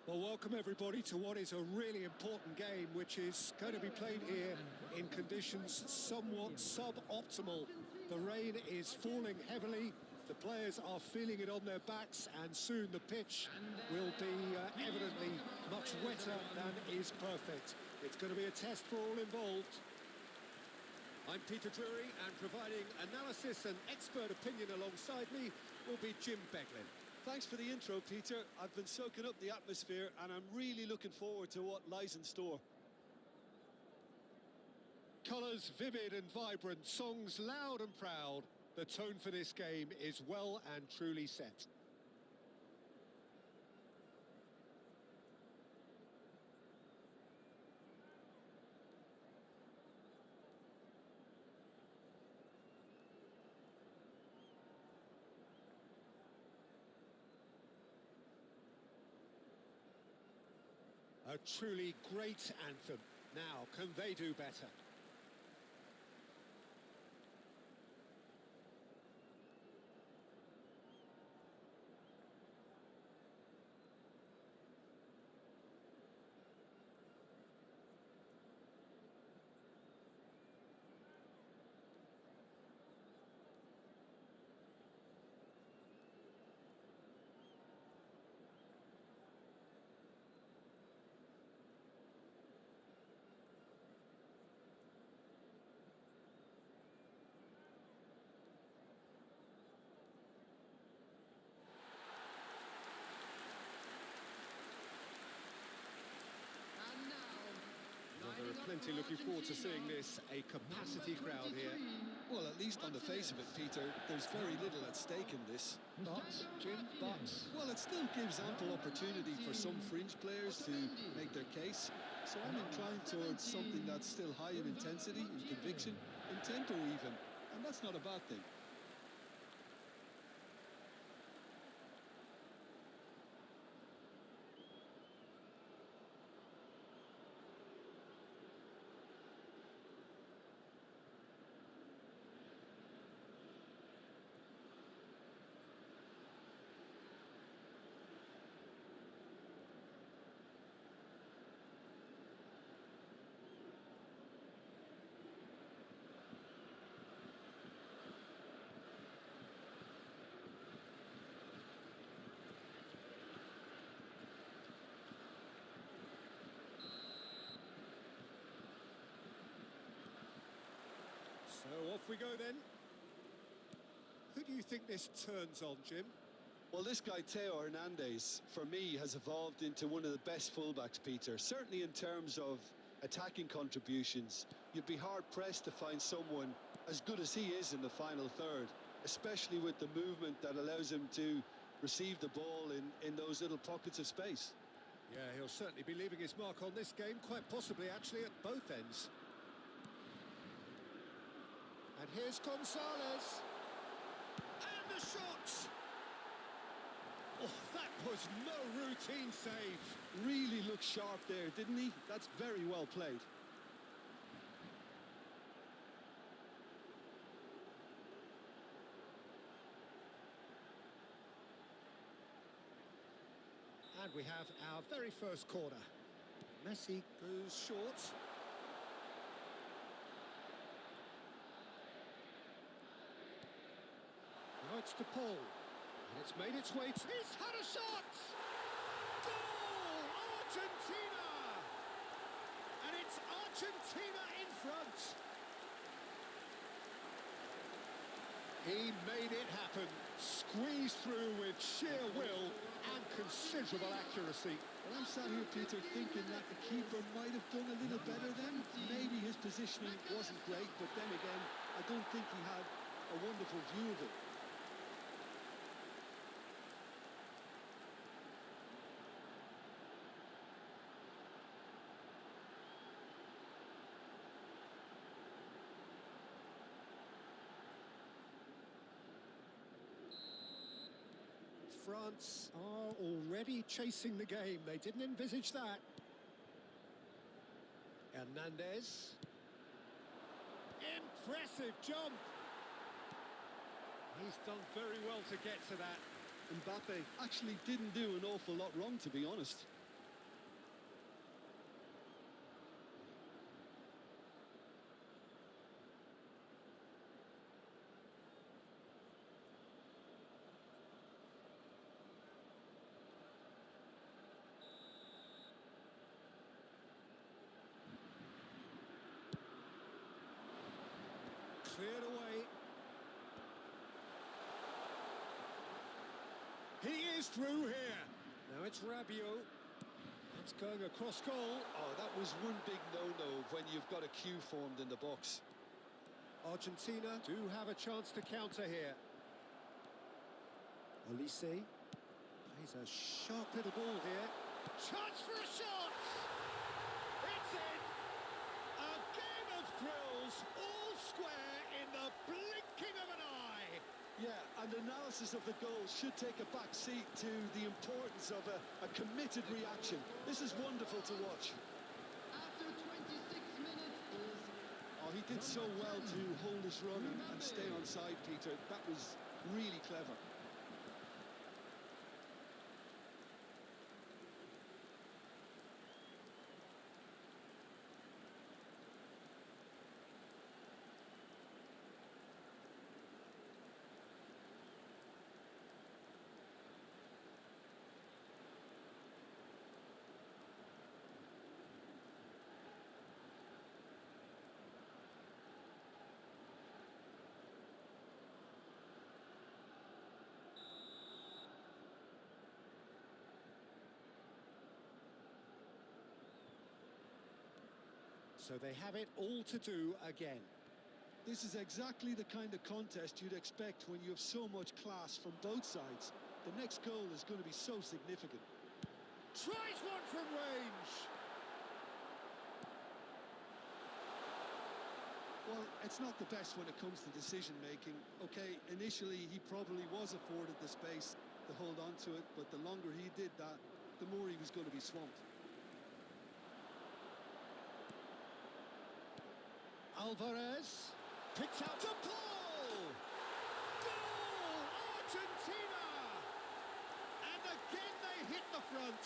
Well, welcome everybody to what is a really important game, which is going to be played here in conditions somewhat suboptimal. The rain is falling heavily, the players are feeling it on their backs, and soon the pitch will be evidently much wetter than is perfect. It's going to be a test for all involved. I'm Peter Drury, and providing analysis and expert opinion alongside me will be Jim Beglin. Thanks for the intro, Peter. I've been soaking up the atmosphere and I'm really looking forward to what lies in store. Colours vivid and vibrant, songs loud and proud. The tone for this game is well and truly set. A truly great anthem. Now, can they do better? Well, there are plenty looking forward to seeing this, a capacity crowd here. Well, at least on the face of it, Peter, there's very little at stake in this. But, Jim, Well, it still gives ample opportunity for some fringe players to make their case. So I'm inclined towards something that's still high in intensity, in conviction, in tempo even. And that's not a bad thing. So off we go then. Who do you think this turns on, Jim? Well, this guy, Theo Hernandez, for me, has evolved into one of the best fullbacks, Peter. Certainly in terms of attacking contributions, you'd be hard-pressed to find someone as good as he is in the final third, especially with the movement that allows him to receive the ball in those little pockets of space. Yeah, he'll certainly be leaving his mark on this game, quite possibly actually at both ends. And here's Gonzalez. And the shot! Oh, that was no routine save. Really looked sharp there, didn't he? That's very well played. And we have our very first corner. Messi goes short. Now it's to Paul. And it's made its way to... He's had a shot! Goal! Argentina! And it's Argentina in front. He made it happen. Squeezed through with sheer will and considerable accuracy. Well, I'm sat here, Peter, thinking that the keeper might have done a little better then. Maybe his positioning wasn't great, but then again, I don't think he had a wonderful view of it. France are already chasing the game. They didn't envisage that. Hernandez. Impressive jump. He's done very well to get to that. Mbappe actually didn't do an awful lot wrong, to be honest. Cleared away. He is through here. Now it's Rabiot. It's going across goal. Oh, that was one big no-no when you've got a queue formed in the box. Argentina do have a chance to counter here. Olise. He's a sharp little ball here. Chance for a shot! It's in! A game of thrills, all square in the blinking of an eye. Yeah, and analysis of the goal should take a back seat to the importance of a committed reaction. This is wonderful to watch. After 26 minutes is... Oh, he did so well to hold his run and stay on side, Peter. That was really clever. So they have it all to do again. This is exactly the kind of contest you'd expect when you have so much class from both sides. The next goal is going to be so significant. Tries one from range. Well, it's not the best when it comes to decision-making. Okay, initially he probably was afforded the space to hold on to it, but the longer he did that, the more he was going to be swamped. Alvarez picks out to Paul. Goal! Argentina! And again they hit the front.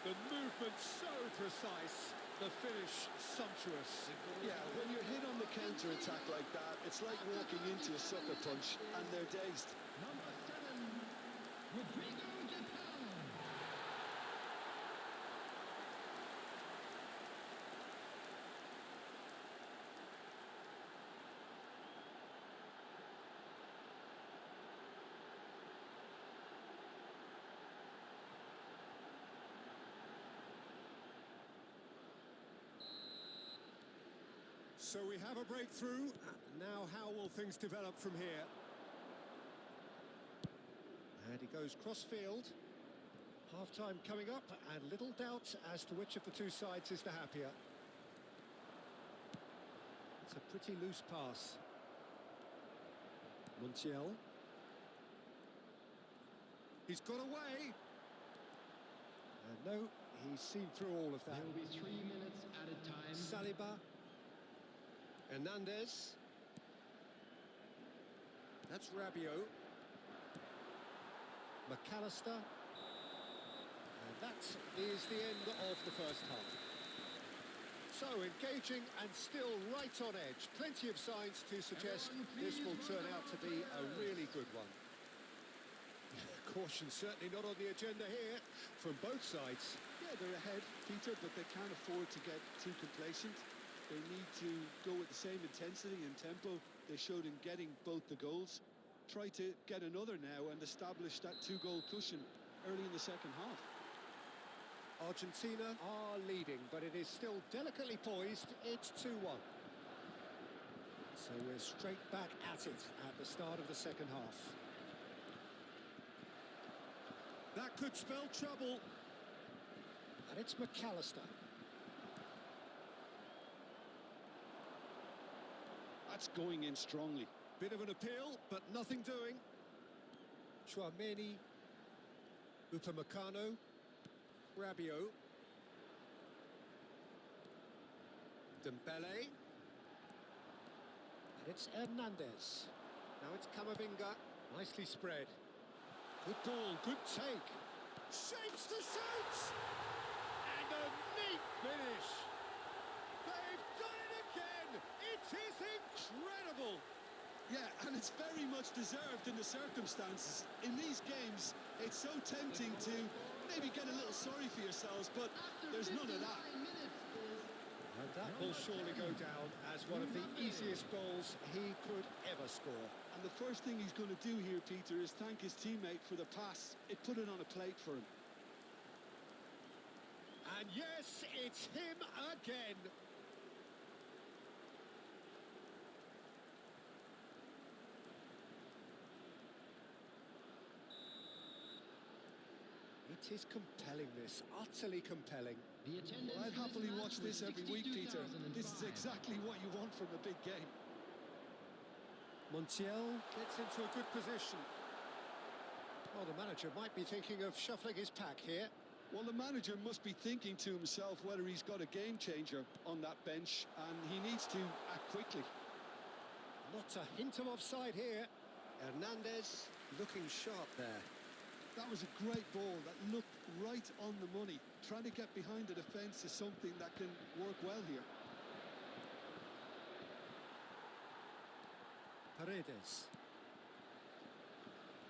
The movement so precise, the finish sumptuous. Yeah, when you're hit on the counter-attack like that, it's like walking into a sucker punch and they're dazed. Number 7, Rodrigo de Paul. So we have a breakthrough. Now how will things develop from here? And he goes cross-field. Half-time coming up, and little doubt as to which of the two sides is the happier. It's a pretty loose pass. Montiel. He's got away. And no, he's seen through all of that. There will be 3 minutes at a time. Saliba. Hernandez. That's Rabiot. McAllister. And that is the end of the first half. So engaging and still right on edge. Plenty of signs to suggest this will turn out to be a really good one. Caution certainly not on the agenda here from both sides. Yeah, they're ahead, Peter, but they can't afford to get too complacent. They need to go with the same intensity and tempo they showed in getting both the goals. Try to get another now and establish that two-goal cushion early in the second half. Argentina are leading, but it is still delicately poised. It's 2-1. So we're straight back at it at the start of the second half. That could spell trouble. And it's McAllister. That's going in strongly. Bit of an appeal, but nothing doing. Chouameni. Upamecano. Rabiot. Dembele. And it's Hernandez. Now it's Camavinga. Nicely spread. Good ball, good take. Shapes to shoot! And a neat finish. They've done it again. It is incredible. Yeah, and it's very much deserved in the circumstances. In these games, it's so tempting to maybe get a little sorry for yourselves, but there's none of that. And That will surely go down as one of the easiest goals he could ever score. And the first thing he's going to do here, Peter, is thank his teammate for the pass. It put it on a plate for him. And yes, it's him again. It is compelling, this, utterly compelling. Well, I'd happily watch this every week, Peter. This is exactly what you want from a big game. Montiel gets into a good position. Well, the manager might be thinking of shuffling his pack here. Well, the manager must be thinking to himself whether he's got a game changer on that bench, and he needs to act quickly. Not a hint of offside here. Hernandez looking sharp there. That was a great ball that looked right on the money. Trying to get behind the defence is something that can work well here. Paredes.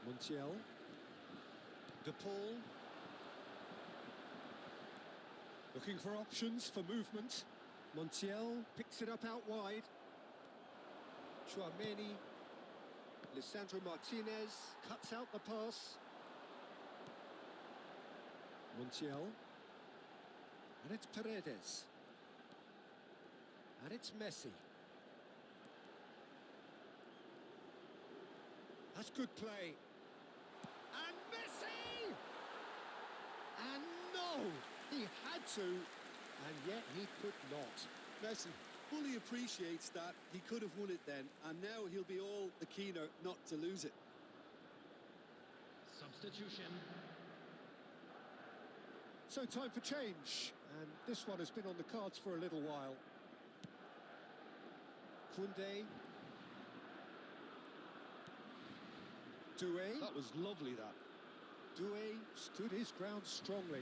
Montiel. De Paul. Looking for options for movement. Montiel picks it up out wide. Chouameni. Lisandro Martinez cuts out the pass. Montiel. And it's Paredes. And it's Messi. That's good play. And Messi! And no! He had to, and yet he could not. Messi fully appreciates that he could have won it then, and now he'll be all the keener not to lose it. Substitution. So time for change, and this one has been on the cards for a little while. Koundé. Doué. That was lovely, that. Doué stood his ground strongly.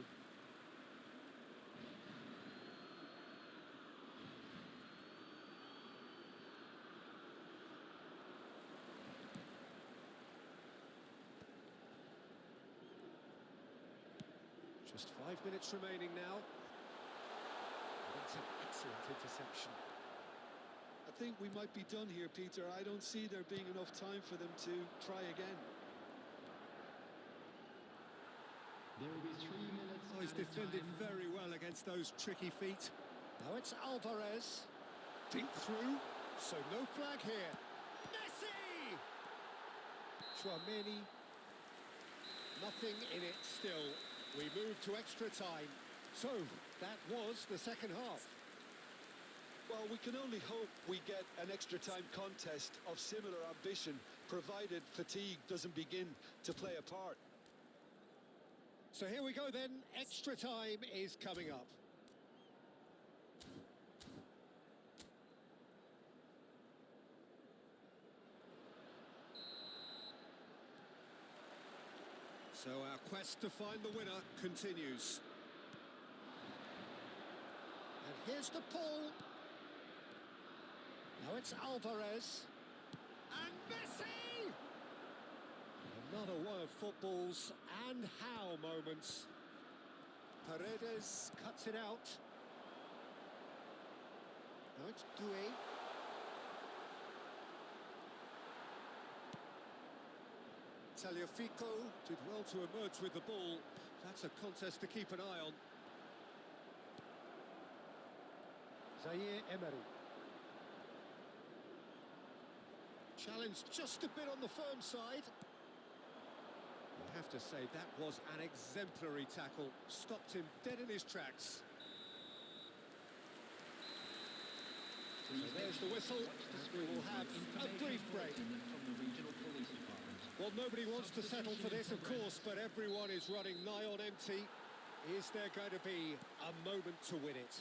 Just 5 minutes remaining now. That's an excellent interception. I think we might be done here, Peter. I don't see there being enough time for them to try again. There will be 3 minutes. Oh, he's defended very well against those tricky feet. Now it's Alvarez. Dink through, so no flag here. Messi! Chouameni. Nothing in it still. We move to extra time. So, that was the second half. Well, we can only hope we get an extra time contest of similar ambition, provided fatigue doesn't begin to play a part. So here we go then, extra time is coming up. So our quest to find the winner continues. And here's the pull. Now it's Alvarez. And Messi! Another one of football's and how moments. Paredes cuts it out. Now it's Doué. Tagliafico did well to emerge with the ball. That's a contest to keep an eye on. Zaire Emery. Challenged just a bit on the firm side. I have to say that was an exemplary tackle. Stopped him dead in his tracks. So there's the whistle, and we will have a brief break. From the regional police department. Well, nobody wants to settle for this, of course, but everyone is running nigh on empty. Is there going to be a moment to win it?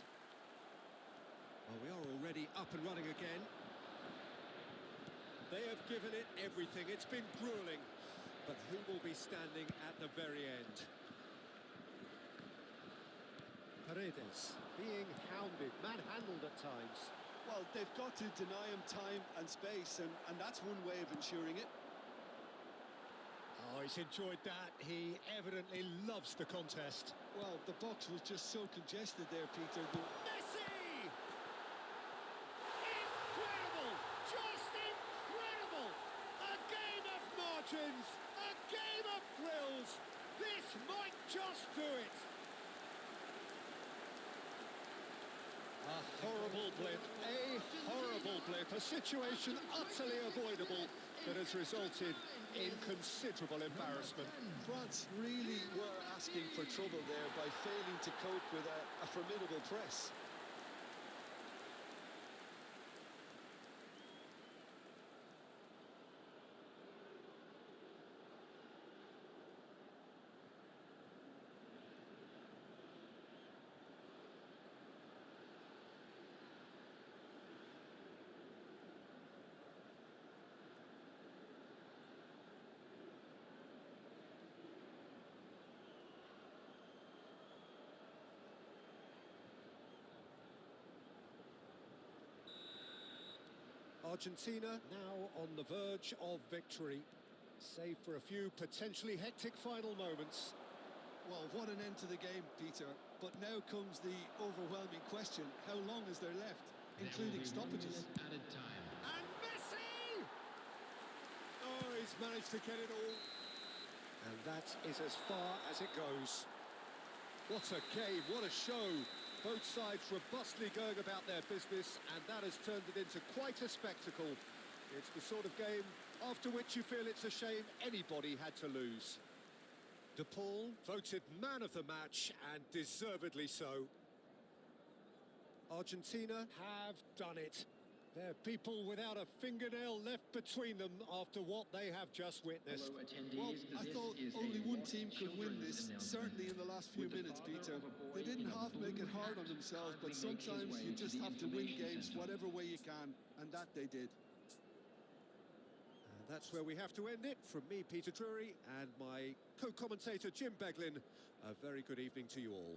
Well, we are already up and running again. They have given it everything. It's been grueling. But who will be standing at the very end? Paredes being hounded, manhandled at times. Well, they've got to deny him time and space, and that's one way of ensuring it. Oh, he's enjoyed that. He evidently loves the contest. Well, the box was just so congested there, Peter. Messi! begins. A game of thrills. This might just do it. A horrible blip, a situation utterly avoidable that has resulted in considerable embarrassment. France really were asking for trouble there by failing to cope with a formidable press. Argentina now on the verge of victory, save for a few potentially hectic final moments. Well, what an end to the game, Peter. But now comes the overwhelming question: how long is there left, including stoppages? Added time. And Messi! Oh, he's managed to get it all. And that is as far as it goes. What a game, what a show. Both sides robustly going about their business, and that has turned it into quite a spectacle. It's the sort of game after which you feel it's a shame anybody had to lose. De Paul voted man of the match, and deservedly so. Argentina have done it. They're people without a fingernail left between them after what they have just witnessed. Hello, attendees. Well, I This thought is only a one Watch team could win Children's this, announcement. certainly in the last few With the minutes, father Peter. of a boy They didn't in a half make it blue hard hat on themselves, but proudly make his sometimes way you to just the have to win information games centre. whatever way you can, and that they did. And that's where we have to end it. From me, Peter Drury, and my co-commentator, Jim Beglin, a very good evening to you all.